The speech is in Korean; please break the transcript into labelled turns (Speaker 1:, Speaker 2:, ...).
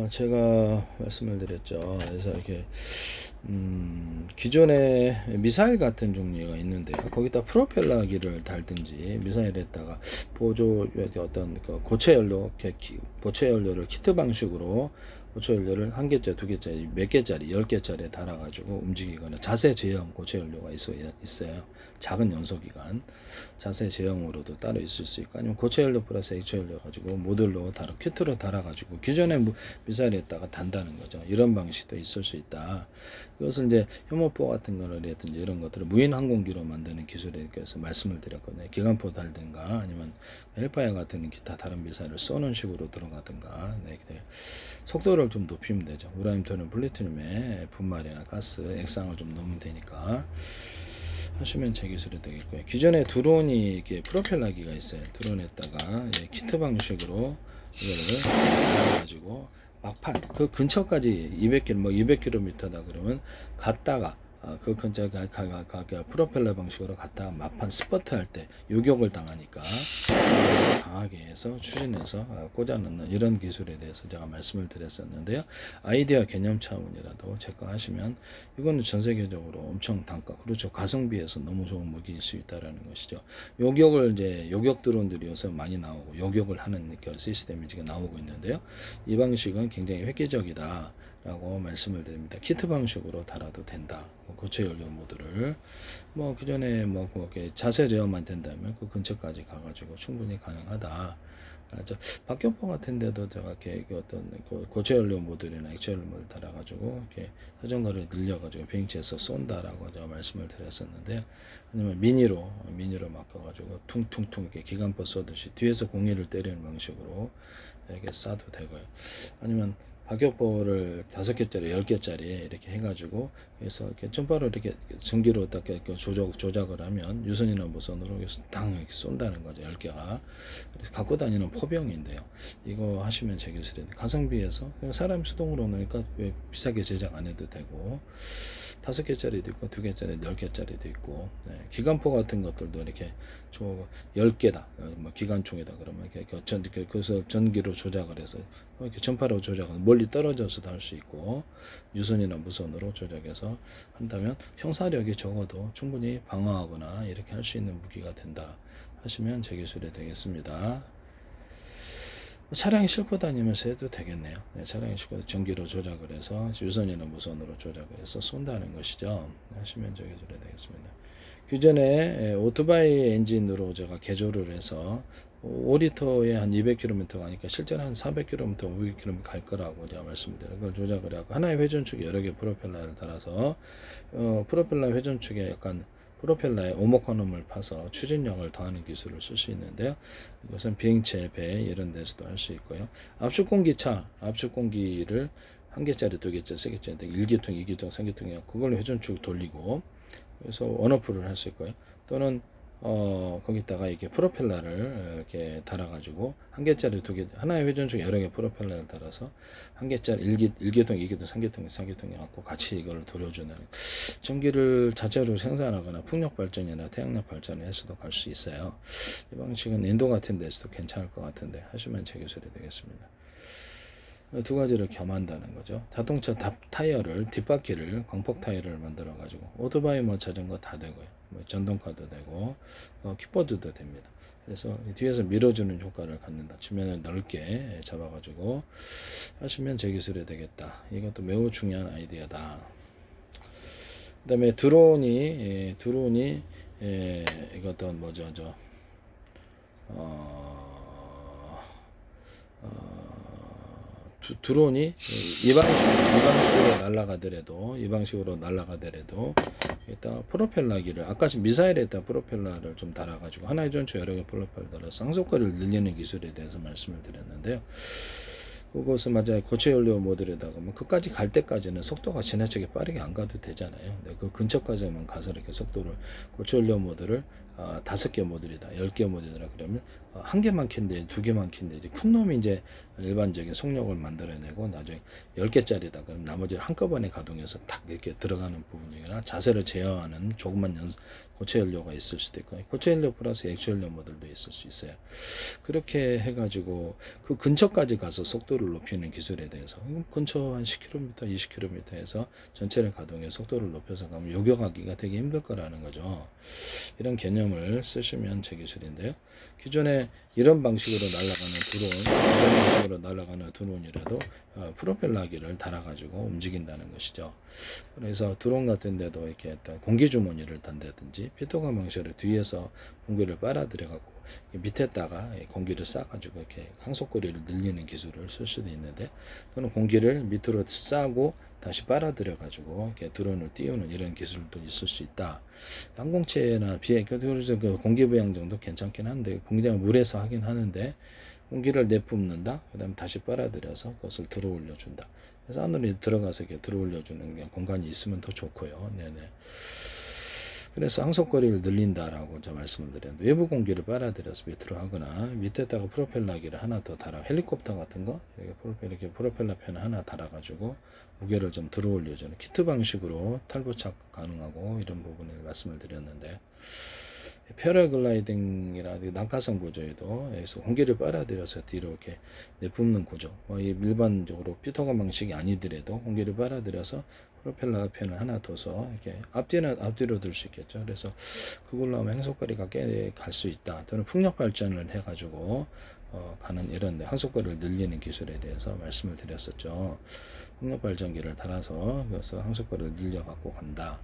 Speaker 1: 제가 말씀을 드렸죠. 그래서 이렇게 기존에 미사일 같은 종류가 있는데요. 거기다 프로펠러기를 달든지 미사일에다가 보조 어떤 그 고체 연료, 고체 연료를 키트 방식으로 고체 연료를 한 개짜리, 두 개짜리, 몇 개짜리, 10개짜리에 달아가지고 움직이거나 자세 제형 고체 연료가 있어요. 작은 연소기관 자세 제형으로도 따로 있을 수 있고, 아니면 고체 연료 플러스 H 연료 가지고 모듈로 달아 키트로 달아가지고 기존의 미사일에다가 단다는 거죠. 이런 방식도 있을 수 있다. 이것은 이제 혐오포 같은 거라든지 이런 것들을 무인 항공기로 만드는 기술에 대해서 말씀을 드렸거든요. 기관포 달든가 아니면 헬파이어 같은 기타 다른 미사일을 쏘는 식으로 들어가든가. 네, 속도를 좀 높이면 되죠. 우라늄 또는 플루토늄의 분말이나 가스, 액상을 좀 넣으면 되니까 하시면 제 기술이 되겠고요. 기존에 드론이 이렇게 프로펠러기가 있어요. 드론에다가 키트 방식으로 이거를 가지고 막판 그 근처까지 200km 뭐 200km다 그러면 갔다가 그 근처에 프로펠러 방식으로 갔다가 막판 스퍼트 할 때 요격을 당하니까 강하게 해서 추진해서 꽂아 넣는 이런 기술에 대해서 제가 말씀을 드렸었는데요. 아이디어 개념 차원이라도 체크하시면 이거는 전 세계적으로 엄청 단가, 그렇죠. 가성비에서 너무 좋은 무기일 수 있다라는 것이죠. 요격을 이제 요격 드론들이 요새 많이 나오고 요격을 하는 시스템이 지금 나오고 있는데요. 이 방식은 굉장히 획기적이다 라고 말씀을 드립니다. 키트 방식으로 달아도 된다. 고체 연료 모드를 뭐 기존에 뭐 그렇게 자세 제어만 된다면 그 근처까지 가가지고 충분히 가능하다. 박격포 같은 데도 제가 이렇게 어떤 고체 연료 모듈이나 액체 연료 모듈 달아가지고 이렇게 사정거리를 늘려가지고 비행체에서 쏜다라고 제가 말씀을 드렸었는데요. 아니면 미니로 맡겨가지고 퉁퉁퉁 이렇게 기관포 쏘듯이 뒤에서 공기를 때리는 방식으로 이렇게 쏴도 되고요. 아니면 박격포를 5개짜리, 10개짜리 이렇게 해가지고 그래서 이렇게 점퍼로 이렇게 전기로 딱 조작을 하면 유선이나 무선으로 땅 이렇게 쏜다는 거죠. 10개가 갖고 다니는 포병인데요. 이거 하시면 제 기술이 가성비에서 그냥 사람 수동으로 넣으니까 비싸게 제작 안 해도 되고 5개짜리도 있고 2개짜리, 10개짜리도 있고 기관포 같은 것들도 이렇게 10개다. 뭐 기관총이다 그러면 이렇게 그래서 전기로 조작을 해서 이렇게 전파로 조작을 멀리 떨어져서도 할 수 있고 유선이나 무선으로 조작해서 한다면 형사력이 적어도 충분히 방어하거나 이렇게 할 수 있는 무기가 된다 하시면 제 기술이 되겠습니다. 차량 싣고 다니면서 해도 되겠네요. 차량에 싣고 전기로 조작을 해서 유선이나 무선으로 조작을 해서 쏜다는 것이죠. 하시면 제 기술이 되겠습니다. 기존에 오토바이 엔진으로 제가 개조를 해서 5리터에 한 200km 가니까 실제로 한 400km, 500km 갈 거라고 제가 말씀드려요. 그걸 조작을 하고 하나의 회전축에 여러 개 프로펠러를 달아서 프로펠러 회전축에 약간 프로펠러에 오목화놈을 파서 추진력을 더하는 기술을 쓸 수 있는데요. 이것은 비행체, 배 이런 데서도 할 수 있고요. 압축공기차, 압축공기를 한 개짜리, 두 개짜리, 세 개짜리, 1기통, 2기통, 3기통이야. 그걸로 회전축 돌리고 그래서 원오프를 할 수 있고요. 또는 거기다가 이렇게 프로펠러를 이렇게 달아가지고 한 개짜리, 두 개, 하나의 회전축 여러 개 프로펠러를 달아서 한 개짜리 1기통, 2기통, 3기통, 4기통이 갖고 같이 이걸 돌려주는 전기를 자체로 생산하거나 풍력 발전이나 태양력 발전을 해서도 갈 수 있어요. 이 방식은 인도 같은 데서도 괜찮을 것 같은데 하시면 제 기술이 되겠습니다. 두 가지를 겸한다는 거죠. 자동차 타이어를 뒷바퀴를 광폭 타이어를 만들어 가지고 오토바이 뭐 자전거 다 되고요. 뭐 전동카도 되고 킥보드도 됩니다. 그래서 뒤에서 밀어주는 효과를 갖는다. 측면을 넓게 잡아가지고 하시면 제 기술이 되겠다. 이것도 매우 중요한 아이디어다. 그다음에 드론이 이것도 뭐죠, 드론이 이 방식으로 날아가더라도 일단 프로펠러기를 아까 미사일에다 프로펠러를 좀 달아가지고 하나의 전초 여러 개 프로펠러 달아서 상속거리를 늘리는 기술에 대해서 말씀을 드렸는데요. 그것은 맞아요. 고체 연료 모듈에다가 뭐 그까지 갈 때까지는 속도가 지나치게 빠르게 안 가도 되잖아요. 그 근처까지만 가서 이렇게 속도를 고체 연료 모듈을 5개 모듈이다, 10개 모듈이다 그러면 한 개만 킨데 두 개만 킨데 이제 큰 놈이 이제 일반적인 속력을 만들어내고 나중에 10개짜리다 그럼 나머지를 한꺼번에 가동해서 딱 이렇게 들어가는 부분이나 자세를 제어하는 조그만 고체 연료가 있을 수도 있고 고체 연료 플러스 액체 연료 모듈도 있을 수 있어요. 그렇게 해가지고 그 근처까지 가서 속도를 높이는 기술에 대해서 근처 한 10km, 20km에서 전체를 가동해 속도를 높여서 가면 요격하기가 되게 힘들 거라는 거죠. 이런 개념을 쓰시면 제 기술인데요. 기존에 이런 방식으로 날아가는 이런 방식으로 날아가는 드론이라도 프로펠러기를 달아가지고 움직인다는 것이죠. 그래서 드론 같은 데도 이렇게 공기 주머니를 단다든지 피토감 방식으로 뒤에서 공기를 빨아들여갖고 밑에다가 공기를 싸가지고 이렇게 항속거리를 늘리는 기술을 쓸 수도 있는데 또는 공기를 밑으로 싸고 다시 빨아들여 가지고 이렇게 드론을 띄우는 이런 기술도 있을 수 있다. 항공체나 공기 부양 정도 괜찮긴 한데 공기장 물에서 하긴 하는데 공기를 내뿜는다. 그다음 다시 빨아들여서 그것을 들어 올려준다. 그래서 안으로 들어가서 이렇게 들어 올려주는 공간이 있으면 더 좋고요. 네네. 그래서 항속거리를 늘린다라고 저 말씀을 드렸는데 외부 공기를 빨아들여서 밑으로 하거나 밑에다가 프로펠러기를 하나 더 달아 헬리콥터 같은 거 이렇게 프로펠러 편 하나 달아가지고 무게를 좀 들어 올려주는 키트 방식으로 탈부착 가능하고 이런 부분을 말씀을 드렸는데 패러글라이딩이나 난카선 구조에도 여기서 공기를 빨아들여서 뒤로 이렇게 내뿜는 구조 일반적으로 피터건 방식이 아니더라도 공기를 빨아들여서 프로펠러 편을 하나 둬서 이렇게 앞뒤로 들 수 있겠죠. 그래서 그걸로 하면 행속거리가 꽤 갈 수 있다. 또는 풍력 발전을 해가지고 가는 이런 항속거리를 늘리는 기술에 대해서 말씀을 드렸었죠. 풍력 발전기를 달아서 그래서 항속거리를 늘려 갖고 간다.